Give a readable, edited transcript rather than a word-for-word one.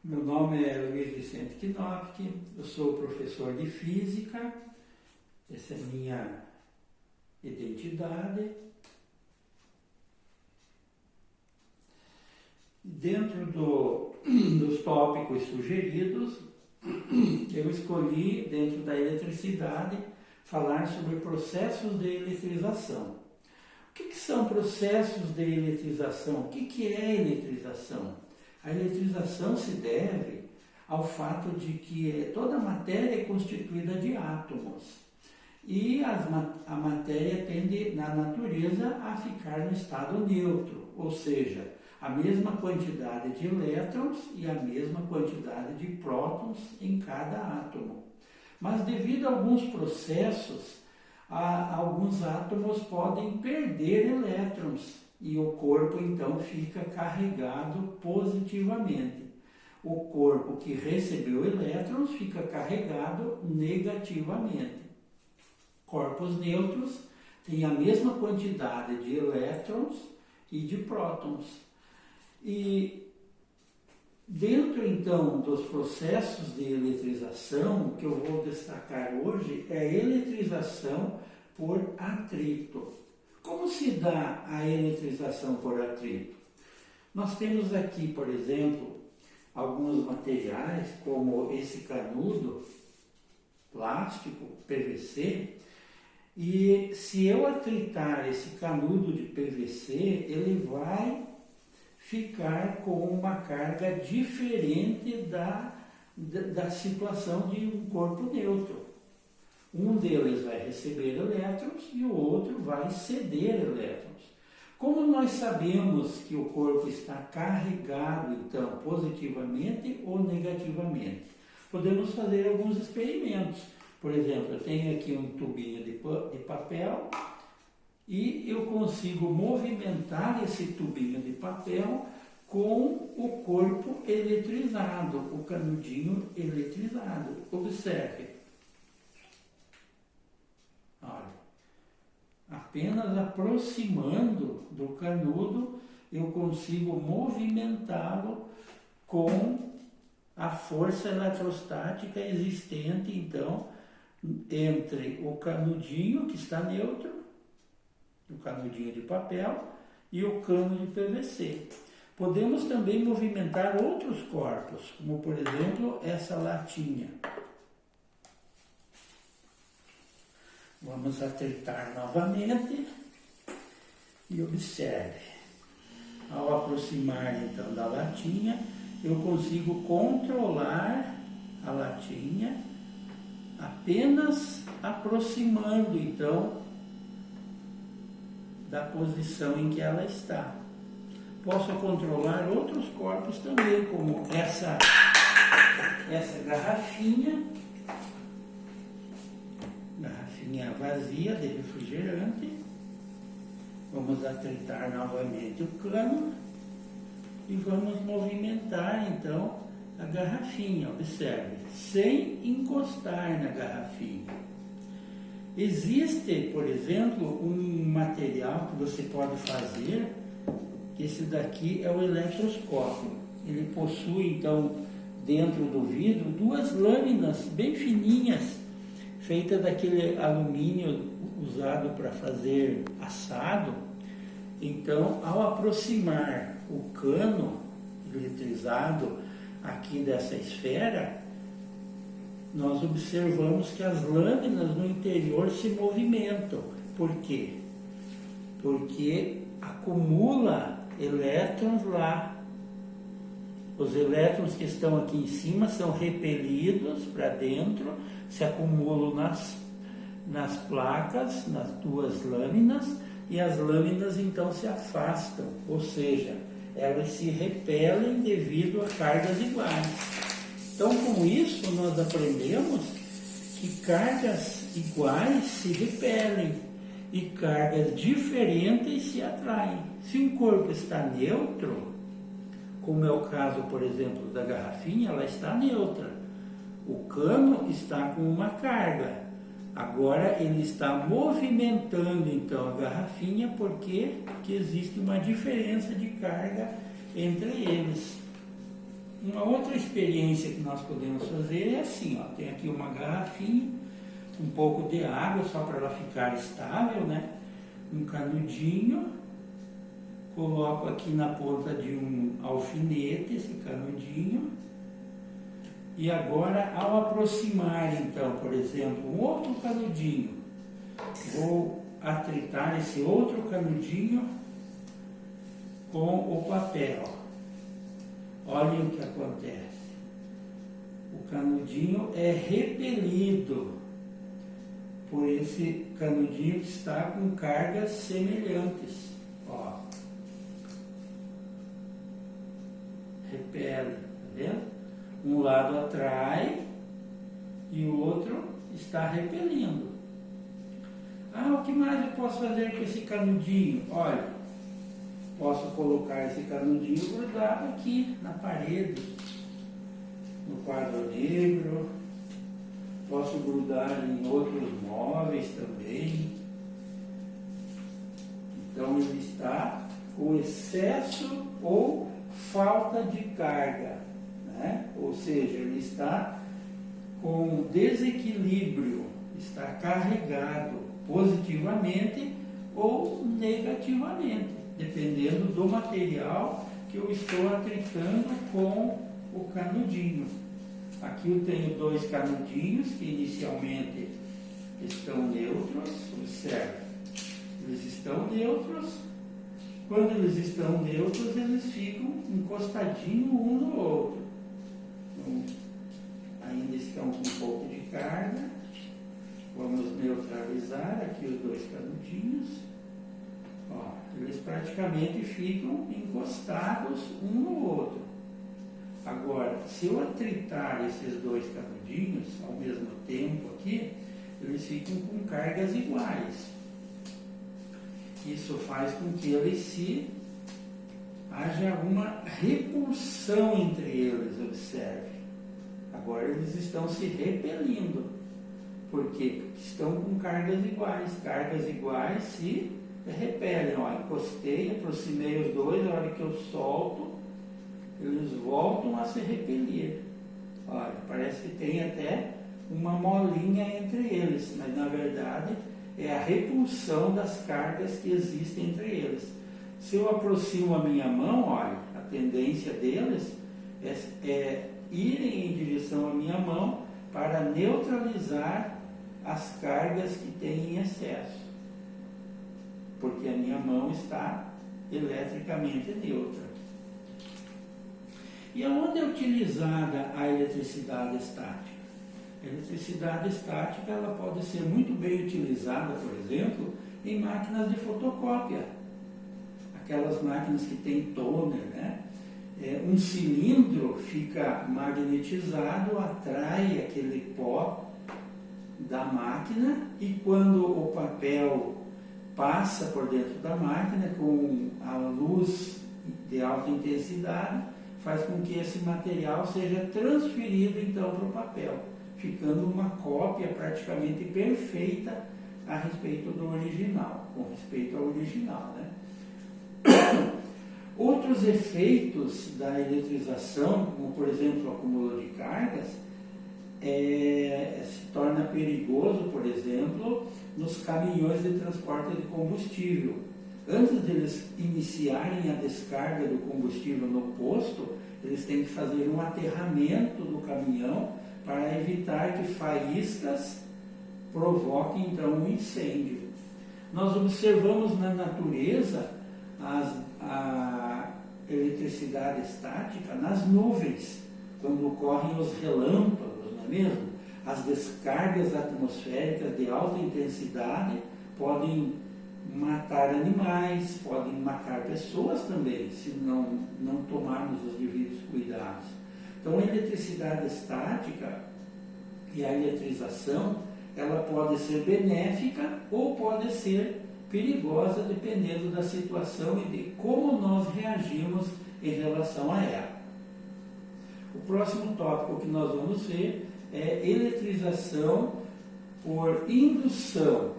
Meu nome é Luiz Vicente Knopke, eu sou professor de Física, essa é minha identidade. Dentro dos tópicos sugeridos, eu escolhi, dentro da eletricidade, falar sobre processos de eletrização. O que são processos de eletrização? O que é eletrização? A eletrização se deve ao fato de que toda a matéria é constituída de átomos e a matéria tende, na natureza, a ficar no estado neutro, ou seja, a mesma quantidade de elétrons e a mesma quantidade de prótons em cada átomo. Mas devido a alguns processos, alguns átomos podem perder elétrons e o corpo então fica carregado positivamente. O corpo que recebeu elétrons fica carregado negativamente. Corpos neutros têm a mesma quantidade de elétrons e de prótons. E dentro então dos processos de eletrização, o que eu vou destacar hoje é a eletrização por atrito. Como se dá a eletrização por atrito? Nós temos aqui, por exemplo, alguns materiais, como esse canudo plástico, PVC, e se eu atritar esse canudo de PVC, ele vai ficar com uma carga diferente da situação de um corpo neutro. Um deles vai receber elétrons e o outro vai ceder elétrons. Como nós sabemos que o corpo está carregado, então, positivamente ou negativamente? Podemos fazer alguns experimentos. Por exemplo, eu tenho aqui um tubinho de papel e eu consigo movimentar esse tubinho de papel com o corpo eletrizado, o canudinho eletrizado. Observe. Olha, apenas aproximando do canudo, eu consigo movimentá-lo com a força eletrostática existente, então, entre o canudinho, que está neutro, o canudinho de papel, e o cano de PVC. Podemos também movimentar outros corpos, como, por exemplo, essa latinha. Vamos atritar novamente e observe. Ao aproximar então da latinha, eu consigo controlar a latinha apenas aproximando então da posição em que ela está. Posso controlar outros corpos também, como essa garrafinha vazia de refrigerante. Vamos atritar novamente o cano e vamos movimentar então a garrafinha, observe, sem encostar na garrafinha. Existe, por exemplo, um material que você pode fazer, que esse daqui é o eletroscópio. Ele possui então dentro do vidro duas lâminas bem fininhas, feita daquele alumínio usado para fazer assado. Então, ao aproximar o cano eletrizado aqui dessa esfera, nós observamos que as lâminas no interior se movimentam. Por quê? Porque acumula elétrons lá. Os elétrons que estão aqui em cima são repelidos para dentro, se acumulam nas placas, nas duas lâminas, e as lâminas então se afastam, ou seja, elas se repelem devido a cargas iguais. Então, com isso, nós aprendemos que cargas iguais se repelem e cargas diferentes se atraem. Se um corpo está neutro, como é o caso, por exemplo, da garrafinha, ela está neutra. O cano está com uma carga. Agora ele está movimentando então a garrafinha porque existe uma diferença de carga entre eles. Uma outra experiência que nós podemos fazer é assim, ó, tem aqui uma garrafinha, um pouco de água só para ela ficar estável, né? Um canudinho, coloco aqui na ponta de um alfinete esse canudinho, e agora ao aproximar então, por exemplo, um outro canudinho, vou atritar esse outro canudinho com o papel. Olhem o que acontece. O canudinho é repelido por esse canudinho que está com cargas semelhantes. Ó. Repele, tá vendo? Um lado atrai e o outro está repelindo. Ah, o que mais eu posso fazer com esse canudinho? Olha, posso colocar esse canudinho grudado aqui na parede, no quadro negro, posso grudar em outros móveis também. Então ele está com excesso ou falta de carga, né? Ou seja, ele está com desequilíbrio, está carregado positivamente ou negativamente, dependendo do material que eu estou atritando com o canudinho. Aqui eu tenho dois canudinhos que inicialmente estão neutros, observe, eles estão neutros. Quando eles estão neutros, eles ficam encostadinhos um no outro. Então, ainda estão com um pouco de carga. Vamos neutralizar aqui os dois canudinhos. Ó, eles praticamente ficam encostados um no outro. Agora, se eu atritar esses dois canudinhos ao mesmo tempo aqui, eles ficam com cargas iguais. Isso faz com que haja uma repulsão entre eles, observe. Agora eles estão se repelindo. Por quê? Porque estão com cargas iguais. Cargas iguais se repelem. Ó, encostei, aproximei os dois, a hora que eu solto, eles voltam a se repelir. Olha, parece que tem até uma molinha entre eles, mas na verdade é a repulsão das cargas que existem entre eles. Se eu aproximo a minha mão, olha, a tendência deles é irem em direção à minha mão para neutralizar as cargas que têm em excesso, porque a minha mão está eletricamente neutra. E aonde é utilizada a eletricidade estática? A eletricidade estática ela pode ser muito bem utilizada, por exemplo, em máquinas de fotocópia. Aquelas máquinas que tem toner, né? Um cilindro fica magnetizado, atrai aquele pó da máquina e quando o papel passa por dentro da máquina com a luz de alta intensidade, faz com que esse material seja transferido então para o papel, ficando uma cópia praticamente perfeita a respeito do original, com respeito ao original, né? Outros efeitos da eletrização, como por exemplo o acúmulo de cargas, se torna perigoso, por exemplo, nos caminhões de transporte de combustível. Antes de eles iniciarem a descarga do combustível no posto, eles têm que fazer um aterramento do caminhão para evitar que faíscas provoquem então um incêndio. Nós observamos na natureza a eletricidade estática nas nuvens, quando ocorrem os relâmpagos, não é mesmo? As descargas atmosféricas de alta intensidade podem matar animais, podem matar pessoas também, se não tomarmos os devidos cuidados. Então a eletricidade estática e a eletrização, ela pode ser benéfica ou pode ser perigosa, dependendo da situação e de como nós reagimos em relação a ela. O próximo tópico que nós vamos ver é eletrização por indução.